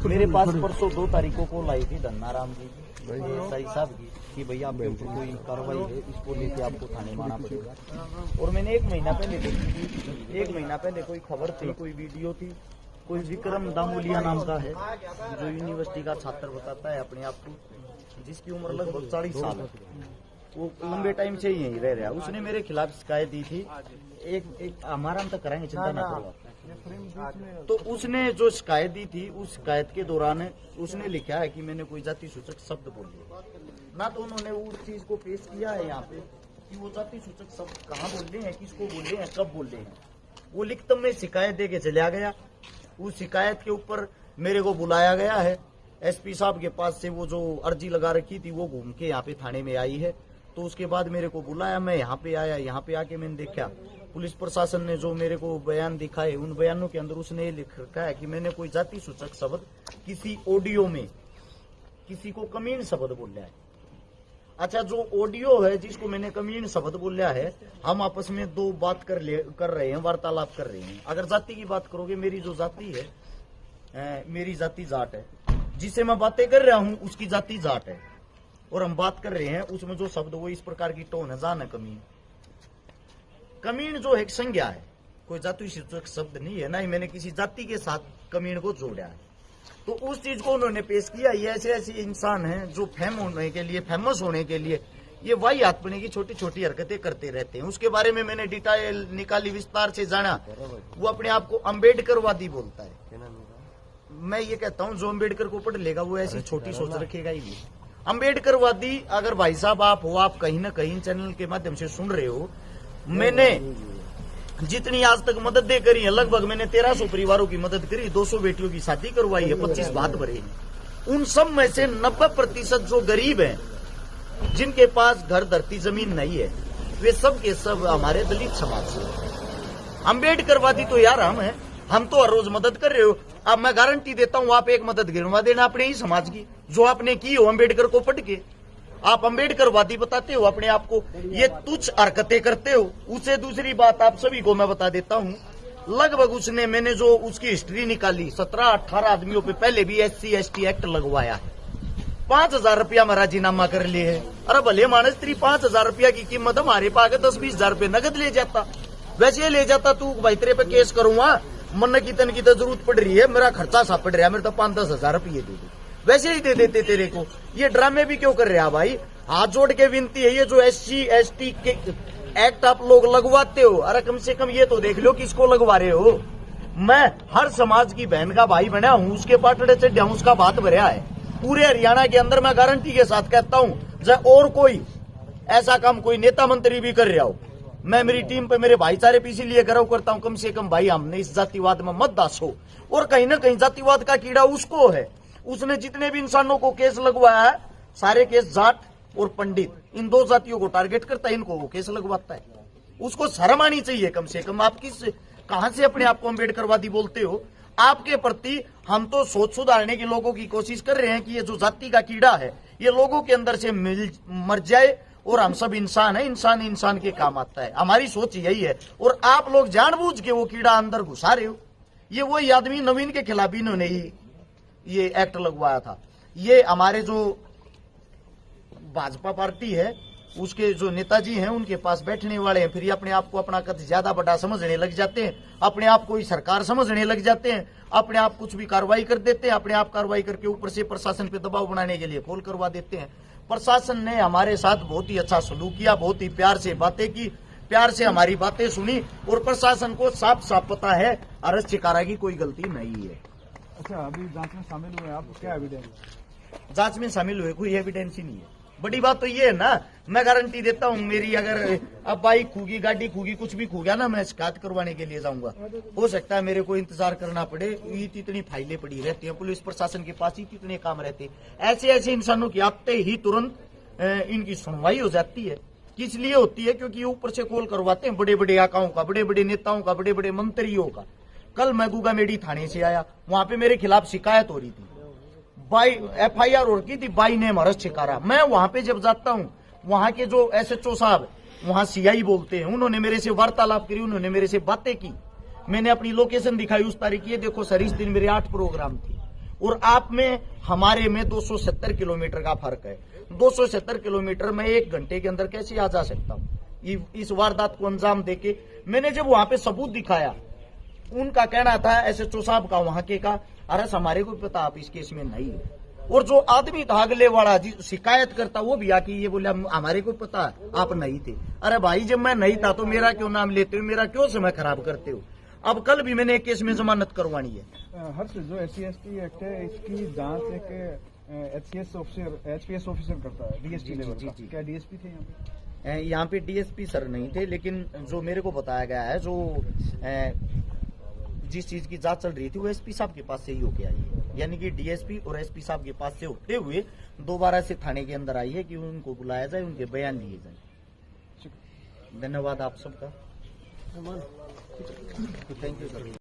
मेरे पास परसों 2 तारीखों को लाई थी धन्नाराम जी साई साहब की कि भैया आपके ऊपर कोई कार्रवाई है, इसको लेके आपको थाने में आना पड़ेगा। और मैंने 1 महीना पहले देखी थी, 1 महीना पहले कोई खबर थी, कोई वीडियो थी, कोई विक्रम दामोलिया नाम का है जो यूनिवर्सिटी का छात्र बताता है अपने आप को, जिसकी उम्र लगभग 40 साल है, वो लंबे टाइम से ही यहीं रह रहा है। उसने मेरे खिलाफ शिकायत दी थी, एक हमारा हम तक कराएंगे, चिंता ना करो। तो उसने जो शिकायत दी थी, उस शिकायत के दौरान उसने लिखा है कि मैंने कोई जाति सूचक शब्द बोले ना, तो उन्होंने उस चीज को पेश किया है यहाँ पे कि वो जाति सूचक शब्द कहाँ बोले हैं, किसको बोले हैं, कब बोले हैं। वो लिखित में शिकायत दे के चला गया। उस शिकायत के ऊपर मेरे को बुलाया गया है एसपी साहब के पास से, वो जो अर्जी लगा रखी थी वो घूम के यहाँ पे थाने में आई है। तो उसके बाद मेरे को बुलाया, मैं यहाँ पे आया, यहाँ पे आके मैंने देखा पुलिस प्रशासन ने जो मेरे को बयान दिखाए, उन बयानों के अंदर उसने ये लिख रखा है कि मैंने कोई जाति सूचक शब्द किसी ऑडियो में किसी को कमीन शब्द बोला है। अच्छा, जो ऑडियो है जिसको मैंने कमीन शब्द बोला है, हम आपस में 2 बात कर रहे हैं, वार्तालाप कर रहे हैं। अगर जाति की बात करोगे, मेरी जो जाति है, मेरी जाति जाट है, जिससे मैं बातें कर रहा हूँ उसकी जाति जाट है, और हम बात कर रहे हैं उसमें जो शब्द वो इस प्रकार की टोन है, जान है कमीन। कमीन जो है संज्ञा है, कोई जाति सूचक शब्द नहीं है, ना ही मैंने किसी जाति के साथ कमीन को जोड़ा है। तो उस चीज को उन्होंने पेश किया। ये ऐसे ऐसे इंसान हैं जो फेमस होने के लिए ये वाही आत्मने की छोटी छोटी हरकतें करते रहते हैं। उसके बारे में मैंने डिटेल निकाली, विस्तार से जाना। वो अपने आप को अम्बेडकरवादी बोलता है। मैं ये कहता हूँ जो अम्बेडकर को पढ़ लेगा वो ऐसी छोटी सोच रखेगा ही। अम्बेडकरवादी अगर भाई साहब आप हो, आप कहीं ना कहीं चैनल के माध्यम से सुन रहे हो, मैंने जितनी आज तक मददें करी है, लगभग मैंने 1300 परिवारों की मदद करी, 200 बेटियों की शादी करवाई है, 25 भात भरे हैं। उन सब में से 90% जो गरीब हैं, जिनके पास घर धरती जमीन नहीं है, वे सब के सब हमारे दलित समाज से। अम्बेडकरवादी तो यार हम तो हर रोज मदद कर रहे हो। अब मैं गारंटी देता हूं, आप एक मदद गिनवा देना अपने ही समाज की जो आपने की हो अम्बेडकर को पढ़ के। आप अम्बेडकरवादी बताते हो अपने आप को, ये तुच्छ हरकतें करते हो। उसे दूसरी बात आप सभी को मैं बता देता हूं, लगभग मैंने जो उसकी हिस्ट्री निकाली, 17-18 आदमियों पे पहले भी SC/ST एक्ट लगवाया है। 5,000 रुपया में राजीनामा कर लिए है। अरे भले मानस, 5,000 रुपया की कीमत हमारे पास 10-20 हजार रुपये नगद ले जाता। वैसे ले जाता तू भाई तेरे पे केस करूंगा, मन की तन की तो जरूरत पड़ रही है, मेरा खर्चा सा पड़ रहा है, मेरे तो 5-10 हजार रुपये दे दो, वैसे ही दे देते तेरे को। ये ड्रामे भी क्यों कर रहे हैं भाई? हाथ जोड़ के विनती है, ये जो SC/ST के एक्ट आप लोग लगवाते हो, अरे कम से कम ये तो देख लो किसको लगवा रहे हो। मैं हर समाज की बहन का भाई बना हूं, उसके पाटड़े से डाउस का बात भरा है। पूरे हरियाणा के अंदर मैं गारंटी के साथ कहता हूं, चाहे और कोई ऐसा काम कोई नेता मंत्री भी कर रहा हो, मैं मेरी टीम पे मेरे भाईचारे पे इसीलिए गर्व करता हूं, कम से कम भाई हमने इस जातिवाद में मत दासो। और कहीं ना कहीं जातिवाद का कीड़ा उसको है। उसने जितने भी इंसानों को केस लगवाया है, सारे केस जाट और पंडित, इन 2 जातियों को टारगेट करता है, इनको वो केस लगवाता है। उसको शर्म आनी चाहिए कम से कम। आप कहां से अपने आप को अम्बेडकरवादी बोलते हो? आपके प्रति हम तो सोच सुधारने के लोगों की कोशिश कर रहे हैं कि ये जो जाति का कीड़ा है ये लोगों के अंदर से मर जाए, और हम सब इंसान है, इंसान इंसान के काम आता है। हमारी सोच यही है, और आप लोग जानबूझ के वो कीड़ा अंदर घुसा रहे हो। ये वही आदमी नवीन के खिलाफ इन्होंने ही ये एक्ट लगवाया था। ये हमारे जो भाजपा पार्टी है उसके जो नेताजी हैं उनके पास बैठने वाले हैं, फिर ये अपने आप को अपना कद ज्यादा बड़ा समझने लग जाते हैं, अपने आप को ही सरकार समझने लग जाते हैं, अपने आप कुछ भी कार्रवाई कर देते हैं, अपने आप कार्रवाई करके ऊपर से प्रशासन पे दबाव बनाने के लिए कॉल करवा देते हैं। प्रशासन ने हमारे साथ बहुत ही अच्छा सलूक किया, बहुत ही प्यार से बातें की, प्यार से हमारी बातें सुनी, और प्रशासन को साफ साफ पता है अरज चिकारा की कोई गलती नहीं है। अच्छा, अभी जांच में शामिल हुए आप, क्या एविडेंस? जांच में शामिल हुए कोई एविडेंस ही नहीं है। बड़ी बात तो ये है ना, मैं गारंटी देता हूँ, मेरी अगर अब बाइक खूगी, गाड़ी खूगी, कुछ भी खू गया ना, मैं शिकायत करवाने के लिए जाऊंगा। हो सकता है मेरे को इंतजार करना पड़े, इतनी फाइलें पड़ी रहती हैं पुलिस प्रशासन के पास, इतने काम रहते हैं। ऐसे ऐसे इंसानों की आते ही तुरंत इनकी सुनवाई हो जाती है। किस लिए होती है? क्योंकि ऊपर से कॉल करवाते हैं बड़े बड़े आकाओं का, बड़े बड़े नेताओं का, बड़े बड़े मंत्रियों का। कल मैं गुगामेडी थाने से आया, वहां पे मेरे खिलाफ शिकायत हो रही थी, FIR हो रही थी, बाई नेम हरज चिकारा। मैं वहां पे जब जाता हूं, वहां के जो SHO साहब, वहां CI बोलते हैं, उन्होंने मेरे से वार्तालाप करी, उन्होंने मेरे से बातें की, मैंने अपनी लोकेशन दिखाई उस तारीख की, देखो सर इस दिन मेरे 8 प्रोग्राम थे और आप में हमारे में 270 किलोमीटर का फर्क है। 270 किलोमीटर में 1 घंटे के अंदर कैसे आ जा सकता हूँ इस वारदात को अंजाम देके। मैंने जब वहां पे सबूत दिखाया, उनका कहना था एसएचओ साहब का वहां के का, अरे हमारे को पता आप इस केस में नहीं है। और जो आदमी था अगले वाला शिकायत करता, वो भी आके ये बोला हमारे को पता आप नहीं थे। अरे भाई जब मैं नहीं था तो मेरा क्यों नाम लेते हो, मेरा क्यों समय खराब करते हो। अब कल भी मैंने एक केस में जमानत करवानी है। हर्ष, जो SC/ST एक्ट है इसकी जांच एक HPS ऑफिसर करता है, DSP लेवल का। क्या DSP थे यहाँ पे? यहाँ पे DSP सर नहीं थे, लेकिन जो मेरे को बताया गया है, जो जिस चीज की जांच चल रही थी वो SP साहब के पास से ही होके आई है। यानी कि DSP और SP साहब के पास से होते हुए दोबारा से थाने के अंदर आई है कि उनको बुलाया जाए, उनके बयान लिए जाए। धन्यवाद आप सबका। Thank you sir.